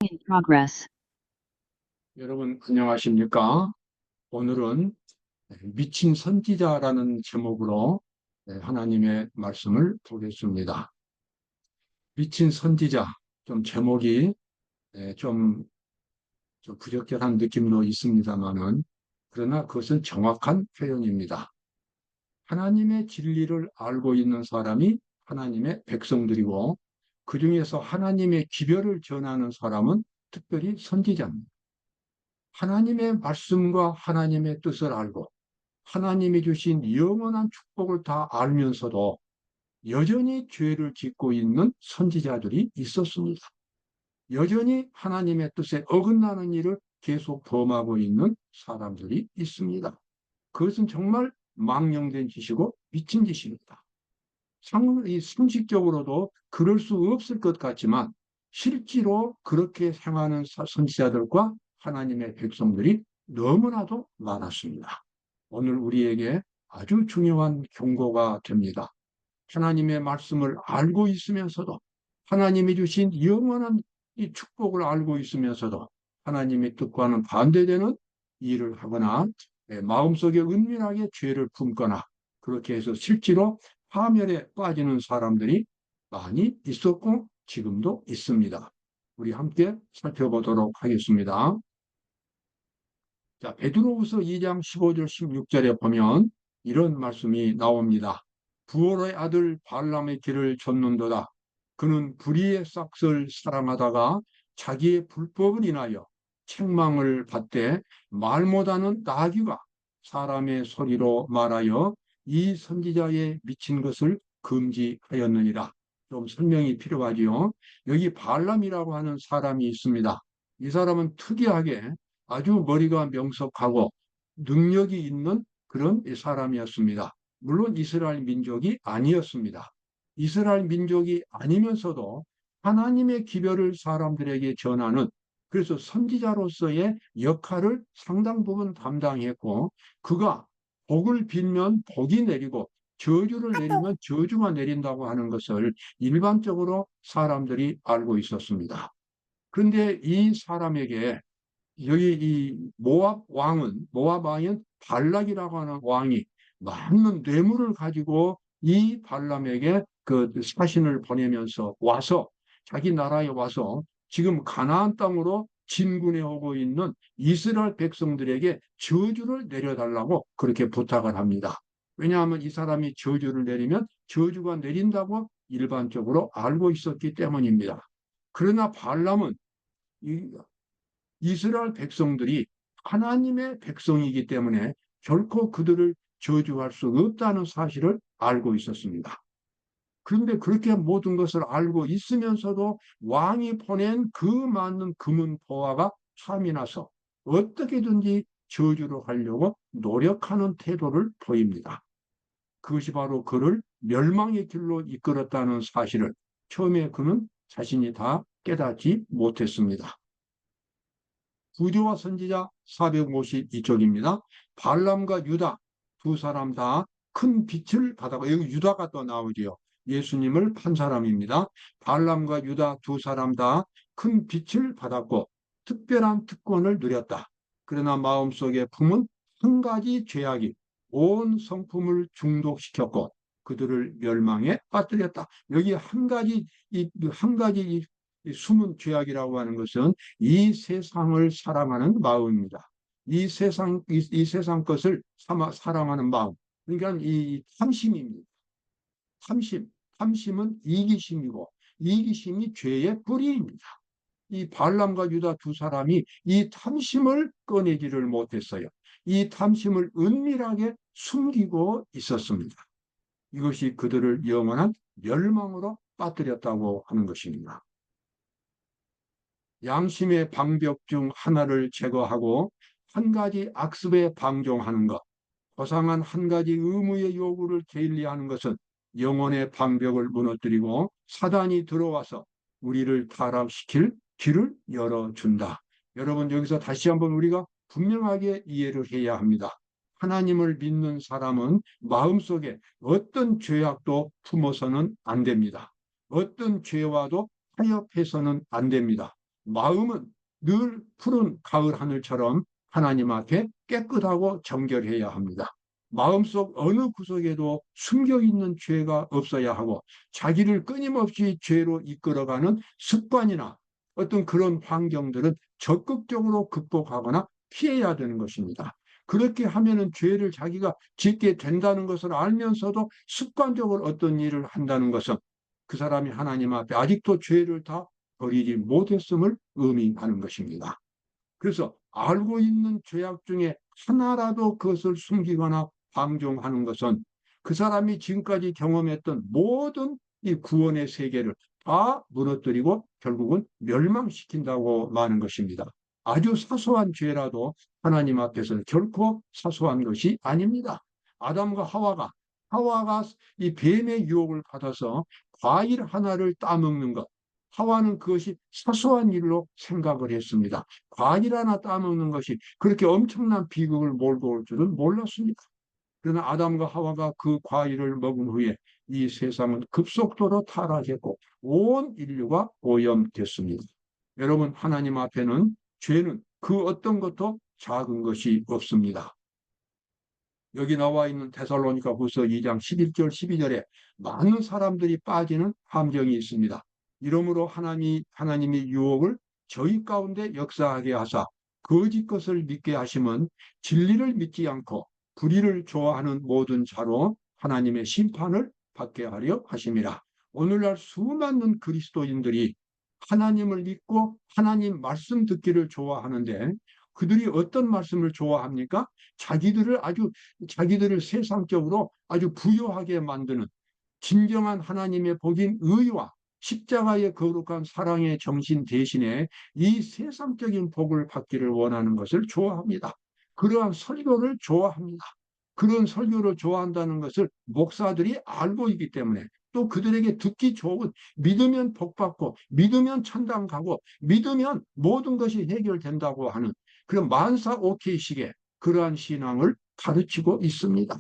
in progress. 여러분 안녕하십니까? 오늘은 미친 선지자라는 제목으로 하나님의 말씀을 보겠습니다. 미친 선지자, 좀 제목이 좀 부적절한 느낌도 있습니다만은 그러나 그것은 정확한 표현입니다. 하나님의 진리를 알고 있는 사람이 하나님의 백성들이고 그 중에서 하나님의 기별을 전하는 사람은 특별히 선지자입니다. 하나님의 말씀과 하나님의 뜻을 알고 하나님이 주신 영원한 축복을 다 알면서도 여전히 죄를 짓고 있는 선지자들이 있었습니다. 여전히 하나님의 뜻에 어긋나는 일을 계속 범하고 있는 사람들이 있습니다. 그것은 정말 망령된 짓이고 미친 짓입니다. 상식적으로도 그럴 수 없을 것 같지만 실제로 그렇게 행하는 선지자들과 하나님의 백성들이 너무나도 많았습니다. 오늘 우리에게 아주 중요한 경고가 됩니다. 하나님의 말씀을 알고 있으면서도 하나님이 주신 영원한 이 축복을 알고 있으면서도 하나님의 뜻과는 반대되는 일을 하거나 마음속에 은밀하게 죄를 품거나 그렇게 해서 실제로 파멸에 빠지는 사람들이 많이 있었고 지금도 있습니다. 우리 함께 살펴보도록 하겠습니다. 자, 베드로후서 2장 15절 16절에 보면 이런 말씀이 나옵니다. 부올의 아들 발람의 길을 좇는도다. 그는 불의의 싹을 사랑하다가 자기의 불법을 인하여 책망을 받되 말 못하는 나귀가 사람의 소리로 말하여 이 선지자의 미친 것을 금지하였느니라. 좀 설명이 필요하지요. 여기 발람이라고 하는 사람이 있습니다. 이 사람은 특이하게 아주 머리가 명석하고 능력이 있는 그런 사람이었습니다. 물론 이스라엘 민족이 아니었습니다. 이스라엘 민족이 아니면서도 하나님의 기별을 사람들에게 전하는 그래서 선지자로서의 역할을 상당 부분 담당했고 그가 복을 빌면 복이 내리고 저주를 내리면 저주가 내린다고 하는 것을 일반적으로 사람들이 알고 있었습니다. 그런데 이 사람에게 여기 이 모압 왕인 발락이라고 하는 왕이 많은 뇌물을 가지고 이 발람에게 그 사신을 보내면서 와서 자기 나라에 와서 지금 가나안 땅으로 진군해 오고 있는 이스라엘 백성들에게 저주를 내려달라고 그렇게 부탁을 합니다. 왜냐하면 이 사람이 저주를 내리면 저주가 내린다고 일반적으로 알고 있었기 때문입니다. 그러나 발람은 이스라엘 백성들이 하나님의 백성이기 때문에 결코 그들을 저주할 수 없다는 사실을 알고 있었습니다. 그런데 그렇게 모든 것을 알고 있으면서도 왕이 보낸 그 많은 금은 보화가 참이 나서 어떻게든지 저주를 하려고 노력하는 태도를 보입니다. 그것이 바로 그를 멸망의 길로 이끌었다는 사실을 처음에 그는 자신이 다 깨닫지 못했습니다. 구조와 선지자 452쪽입니다. 발람과 유다 두 사람 다 큰 빛을 받아고 여기 유다가 또 나오지요. 예수님을 판 사람입니다. 발람과 유다 두 사람 다 큰 빛을 받았고 특별한 특권을 누렸다. 그러나 마음속에 품은 한 가지 죄악이 온 성품을 중독시켰고 그들을 멸망에 빠뜨렸다. 여기 한 가지 숨은 죄악이라고 하는 것은 이 세상을 사랑하는 마음입니다. 이 세상 것을 사랑하는 마음. 그러니까 이 탐심입니다. 탐심. 탐심은 이기심이고, 이기심이 죄의 뿌리입니다. 이 발람과 유다 두 사람이 이 탐심을 꺼내지를 못했어요. 이 탐심을 은밀하게 숨기고 있었습니다. 이것이 그들을 영원한 멸망으로 빠뜨렸다고 하는 것입니다. 양심의 방벽 중 하나를 제거하고 한 가지 악습에 방종하는 것, 고상한 한 가지 의무의 요구를 게을리하는 것은 영혼의 방벽을 무너뜨리고 사단이 들어와서 우리를 타락시킬 길을 열어준다. 여러분 여기서 다시 한번 우리가 분명하게 이해를 해야 합니다. 하나님을 믿는 사람은 마음속에 어떤 죄악도 품어서는 안 됩니다. 어떤 죄와도 타협해서는 안 됩니다. 마음은 늘 푸른 가을 하늘처럼 하나님 앞에 깨끗하고 정결해야 합니다. 마음속 어느 구석에도 숨겨있는 죄가 없어야 하고 자기를 끊임없이 죄로 이끌어가는 습관이나 어떤 그런 환경들은 적극적으로 극복하거나 피해야 되는 것입니다. 그렇게 하면은 죄를 자기가 짓게 된다는 것을 알면서도 습관적으로 어떤 일을 한다는 것은 그 사람이 하나님 앞에 아직도 죄를 다 버리지 못했음을 의미하는 것입니다. 그래서 알고 있는 죄악 중에 하나라도 그것을 숨기거나 방종하는 것은 그 사람이 지금까지 경험했던 모든 이 구원의 세계를 다 무너뜨리고 결국은 멸망시킨다고 말하는 것입니다. 아주 사소한 죄라도 하나님 앞에서는 결코 사소한 것이 아닙니다. 아담과 하와가 이 뱀의 유혹을 받아서 과일 하나를 따먹는 것, 하와는 그것이 사소한 일로 생각을 했습니다. 과일 하나 따먹는 것이 그렇게 엄청난 비극을 몰고 올 줄은 몰랐습니다. 그러나 아담과 하와가 그 과일을 먹은 후에 이 세상은 급속도로 타락했고 온 인류가 오염됐습니다. 여러분, 하나님 앞에는 죄는 그 어떤 것도 작은 것이 없습니다. 여기 나와 있는 데살로니가후서 2장 11절 12절에 많은 사람들이 빠지는 함정이 있습니다. 이러므로 하나님이 유혹을 저희 가운데 역사하게 하사 거짓 것을 믿게 하시면 진리를 믿지 않고 불의를 좋아하는 모든 자로 하나님의 심판을 받게 하려 하심이라. 오늘날 수많은 그리스도인들이 하나님을 믿고 하나님 말씀 듣기를 좋아하는데 그들이 어떤 말씀을 좋아합니까? 자기들을 세상적으로 아주 부유하게 만드는 진정한 하나님의 복인 의와 십자가의 거룩한 사랑의 정신 대신에 이 세상적인 복을 받기를 원하는 것을 좋아합니다. 그러한 설교를 좋아합니다. 그런 설교를 좋아한다는 것을 목사들이 알고 있기 때문에 또 그들에게 듣기 좋은 믿으면 복받고 믿으면 천당 가고 믿으면 모든 것이 해결된다고 하는 그런 만사 오케이식의 그러한 신앙을 가르치고 있습니다.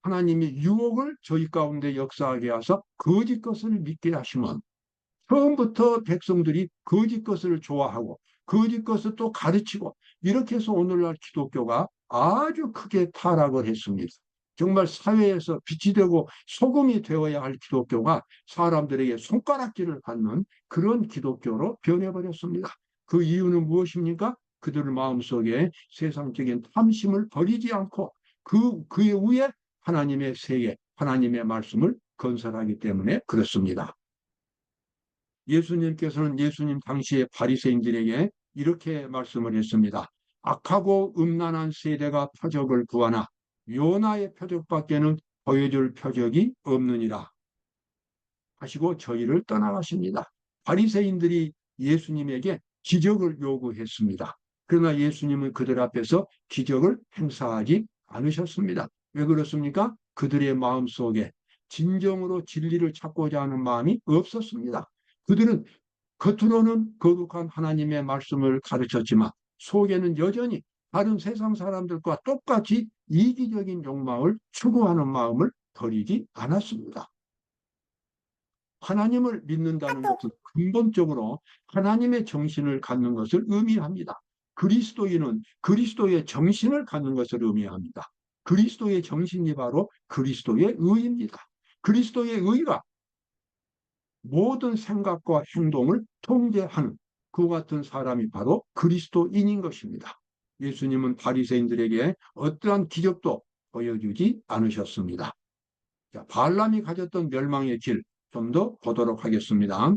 하나님이 유혹을 저희 가운데 역사하게 하사 거짓 것을 믿게 하시면 처음부터 백성들이 거짓 것을 좋아하고 거짓 것을 또 가르치고 이렇게 해서 오늘날 기독교가 아주 크게 타락을 했습니다. 정말 사회에서 빛이 되고 소금이 되어야 할 기독교가 사람들에게 손가락질을 받는 그런 기독교로 변해버렸습니다. 그 이유는 무엇입니까? 그들 마음속에 세상적인 탐심을 버리지 않고 그의 위에 하나님의 세계, 하나님의 말씀을 건설하기 때문에 그렇습니다. 예수님께서는 예수님 당시의 바리새인들에게 이렇게 말씀을 했습니다. 악하고 음란한 세대가 표적을 구하나 요나의 표적밖에는 보여줄 표적이 없느니라 하시고 저희를 떠나가십니다. 바리새인들이 예수님에게 기적을 요구했습니다. 그러나 예수님은 그들 앞에서 기적을 행사하지 않으셨습니다. 왜 그렇습니까? 그들의 마음속에 진정으로 진리를 찾고자 하는 마음이 없었습니다. 그들은 겉으로는 거룩한 하나님의 말씀을 가르쳤지만 속에는 여전히 다른 세상 사람들과 똑같이 이기적인 욕망을 추구하는 마음을 버리지 않았습니다. 하나님을 믿는다는 것은 근본적으로 하나님의 정신을 갖는 것을 의미합니다. 그리스도인은 그리스도의 정신을 갖는 것을 의미합니다. 그리스도의 정신이 바로 그리스도의 의입니다. 그리스도의 의가 모든 생각과 행동을 통제하는 그 같은 사람이 바로 그리스도인인 것입니다. 예수님은 바리새인들에게 어떠한 기적도 보여주지 않으셨습니다. 자, 발람이 가졌던 멸망의 길 좀 더 보도록 하겠습니다.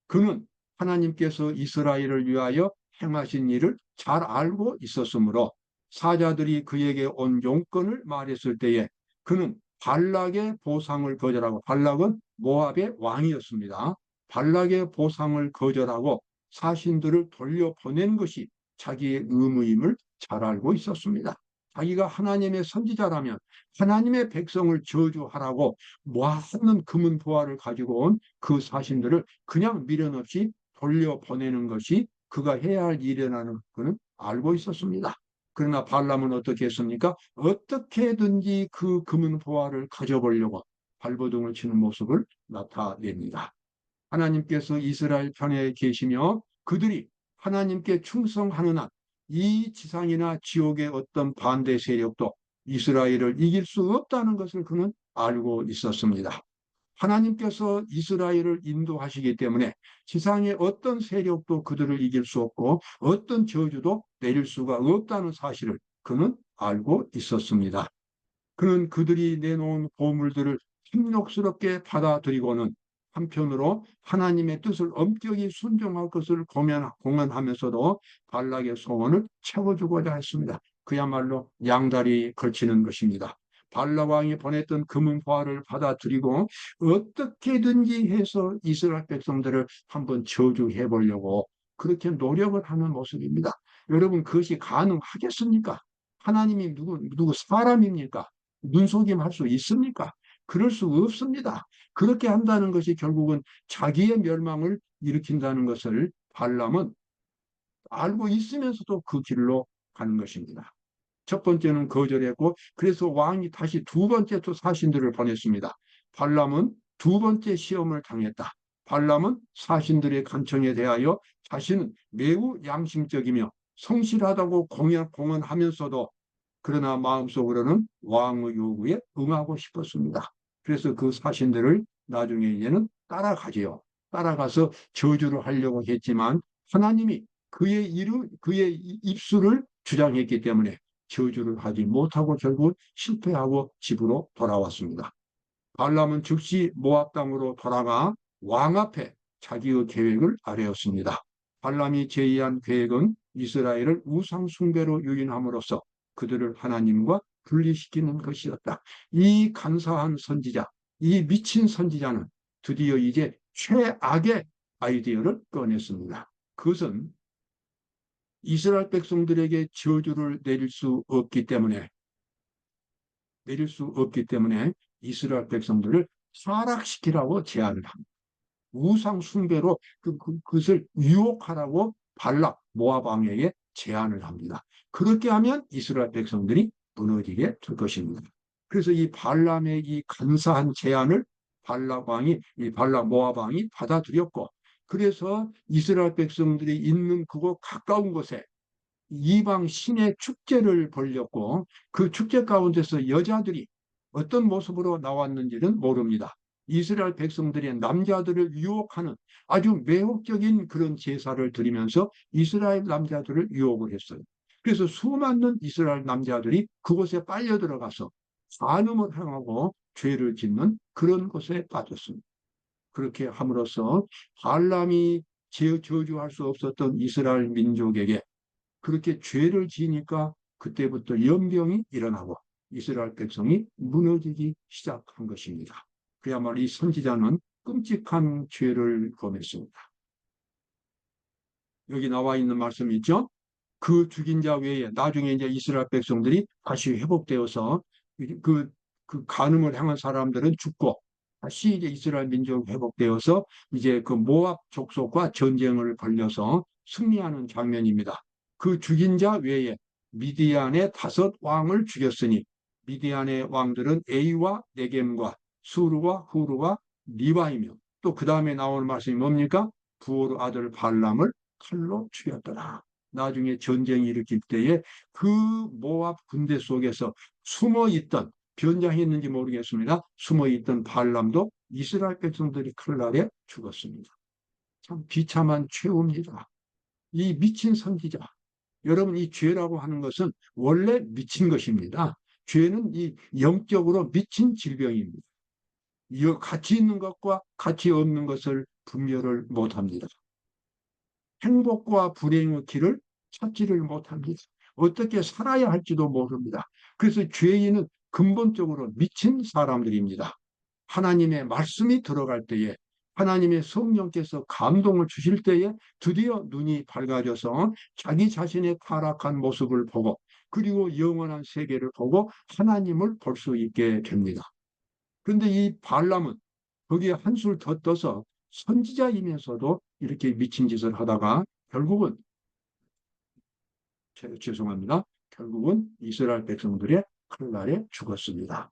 그는 하나님께서 이스라엘을 위하여 행하신 일을 잘 알고 있었으므로 사자들이 그에게 온 용건을 말했을 때에 그는 발락의 보상을 거절하고, 발락은 모압의 왕이었습니다. 발락의 보상을 거절하고 사신들을 돌려보낸 것이 자기의 의무임을 잘 알고 있었습니다. 자기가 하나님의 선지자라면 하나님의 백성을 저주하라고 모아놓은 금은 보화를 가지고 온 그 사신들을 그냥 미련 없이 돌려보내는 것이 그가 해야 할 일이라는 것은 알고 있었습니다. 그러나 발람은 어떻게 했습니까? 어떻게든지 그 금은 보화를 가져보려고 발버둥을 치는 모습을 나타냅니다. 하나님께서 이스라엘 편에 계시며 그들이 하나님께 충성하는 한 이 지상이나 지옥의 어떤 반대 세력도 이스라엘을 이길 수 없다는 것을 그는 알고 있었습니다. 하나님께서 이스라엘을 인도하시기 때문에 지상의 어떤 세력도 그들을 이길 수 없고 어떤 저주도 내릴 수가 없다는 사실을 그는 알고 있었습니다. 그는 그들이 내놓은 보물들을 탐욕스럽게 받아들이고는 한편으로 하나님의 뜻을 엄격히 순종할 것을 공언하면서도 발락의 소원을 채워주고자 했습니다. 그야말로 양다리 걸치는 것입니다. 발락 왕이 보냈던 금은화를 받아들이고 어떻게든지 해서 이스라엘 백성들을 한번 저주해 보려고 그렇게 노력을 하는 모습입니다. 여러분, 그것이 가능하겠습니까? 하나님이 누구 사람입니까? 눈속임할 수 있습니까? 그럴 수 없습니다. 그렇게 한다는 것이 결국은 자기의 멸망을 일으킨다는 것을 발람은 알고 있으면서도 그 길로 가는 것입니다. 첫 번째는 거절했고, 그래서 왕이 다시 두 번째 또 사신들을 보냈습니다. 발람은 두 번째 시험을 당했다. 발람은 사신들의 간청에 대하여 자신은 매우 양심적이며 성실하다고 공언하면서도 그러나 마음속으로는 왕의 요구에 응하고 싶었습니다. 그래서 그 사신들을 나중에 이제는 따라가지요. 따라가서 저주를 하려고 했지만 하나님이 그의 입술을 주장했기 때문에 저주를 하지 못하고 결국 실패하고 집으로 돌아왔습니다. 발람은 즉시 모압 땅으로 돌아가 왕 앞에 자기의 계획을 아뢰었습니다. 발람이 제의한 계획은 이스라엘을 우상 숭배로 유인함으로써 그들을 하나님과 분리시키는 것이었다. 이 간사한 선지자, 이 미친 선지자는 드디어 이제 최악의 아이디어를 꺼냈습니다. 그것은 이스라엘 백성들에게 저주를 내릴 수 없기 때문에 이스라엘 백성들을 타락시키라고 제안을 합니다. 우상 숭배로 그것을 유혹하라고 발락 모압 왕에게 제안을 합니다. 그렇게 하면 이스라엘 백성들이 무너지게 될 것입니다. 그래서 이 발람의 이 간사한 제안을 발락 모압 왕이 받아들였고, 그래서 이스라엘 백성들이 있는 그곳 가까운 곳에 이방 신의 축제를 벌였고, 그 축제 가운데서 여자들이 어떤 모습으로 나왔는지는 모릅니다. 이스라엘 백성들의 남자들을 유혹하는 아주 매혹적인 그런 제사를 드리면서 이스라엘 남자들을 유혹을 했어요. 그래서 수많은 이스라엘 남자들이 그곳에 빨려 들어가서 간음을 행하고 죄를 짓는 그런 곳에 빠졌습니다. 그렇게 함으로써 발람이 저주할 수 없었던 이스라엘 민족에게 그렇게 죄를 지니까 그때부터 연병이 일어나고 이스라엘 백성이 무너지기 시작한 것입니다. 그야말로 이 선지자는 끔찍한 죄를 범했습니다. 여기 나와 있는 말씀이 있죠. 그 죽인 자 외에 나중에 이제 이스라엘 백성들이 다시 회복되어서 그, 그 간음을 행한 사람들은 죽고 다시 이제 이스라엘 민족이 회복되어서 이제 그 모압 족속과 전쟁을 벌려서 승리하는 장면입니다. 그 죽인 자 외에 미디안의 5왕을 죽였으니 미디안의 왕들은 에이와 네겜과 수르와 후르와 리바이며 또 그 다음에 나오는 말씀이 뭡니까? 부오르 아들 발람을 칼로 죽였더라. 나중에 전쟁이 일으킬 때에 그 모압 군대 속에서 숨어있던 변장했는지 모르겠습니다. 숨어있던 발람도 이스라엘 백성들이 칼날에 죽었습니다. 참 비참한 최후입니다. 이 미친 선지자. 여러분, 이 죄라고 하는 것은 원래 미친 것입니다. 죄는 이 영적으로 미친 질병입니다. 가치 있는 것과 가치 없는 것을 분별을 못합니다. 행복과 불행의 길을 찾지를 못합니다. 어떻게 살아야 할지도 모릅니다. 그래서 죄인은 근본적으로 미친 사람들입니다. 하나님의 말씀이 들어갈 때에 하나님의 성령께서 감동을 주실 때에 드디어 눈이 밝아져서 자기 자신의 타락한 모습을 보고 그리고 영원한 세계를 보고 하나님을 볼 수 있게 됩니다. 그런데 이 발람은 거기에 한술 더 떠서 선지자이면서도 이렇게 미친 짓을 하다가 결국은 죄송합니다. 결국은 이스라엘 백성들의 칼날에 죽었습니다.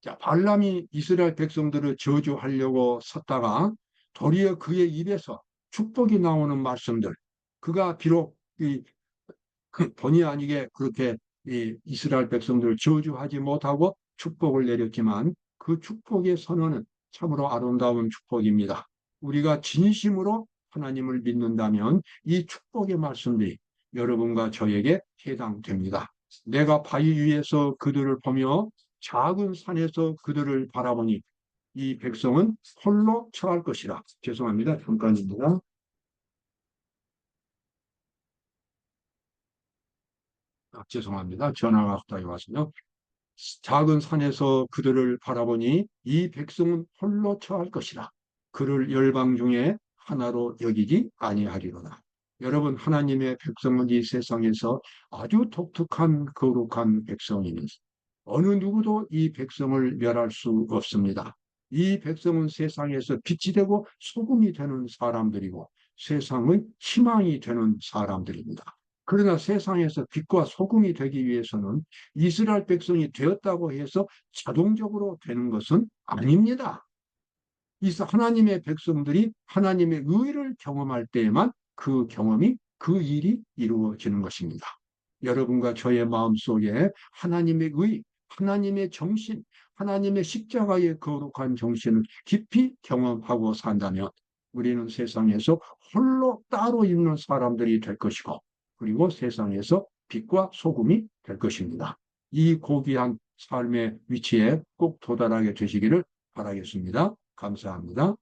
자, 발람이 이스라엘 백성들을 저주하려고 섰다가 도리어 그의 입에서 축복이 나오는 말씀들, 그가 비록 본의 아니게 그렇게 이 이스라엘 백성들을 저주하지 못하고 축복을 내렸지만 그 축복의 선언은 참으로 아름다운 축복입니다. 우리가 진심으로 하나님을 믿는다면 이 축복의 말씀들이 여러분과 저에게 해당됩니다. 내가 바위 위에서 그들을 보며 작은 산에서 그들을 바라보니 이 백성은 홀로 처할 것이라. 죄송합니다. 잠깐입니다. 죄송합니다. 전화가 갑자기 와서요. 작은 산에서 그들을 바라보니 이 백성은 홀로 처할 것이라. 그를 열방 중에 하나로 여기지 아니하리로다. 여러분, 하나님의 백성은 이 세상에서 아주 독특한 거룩한 백성이니 어느 누구도 이 백성을 멸할 수 없습니다. 이 백성은 세상에서 빛이 되고 소금이 되는 사람들이고 세상의 희망이 되는 사람들입니다. 그러나 세상에서 빛과 소금이 되기 위해서는 이스라엘 백성이 되었다고 해서 자동적으로 되는 것은 아닙니다. 하나님의 백성들이 하나님의 의를 경험할 때에만 그 경험이, 그 일이 이루어지는 것입니다. 여러분과 저의 마음속에 하나님의 의, 하나님의 정신, 하나님의 십자가의 거룩한 정신을 깊이 경험하고 산다면 우리는 세상에서 홀로 따로 있는 사람들이 될 것이고, 그리고 세상에서 빛과 소금이 될 것입니다. 이 고귀한 삶의 위치에 꼭 도달하게 되시기를 바라겠습니다. 감사합니다.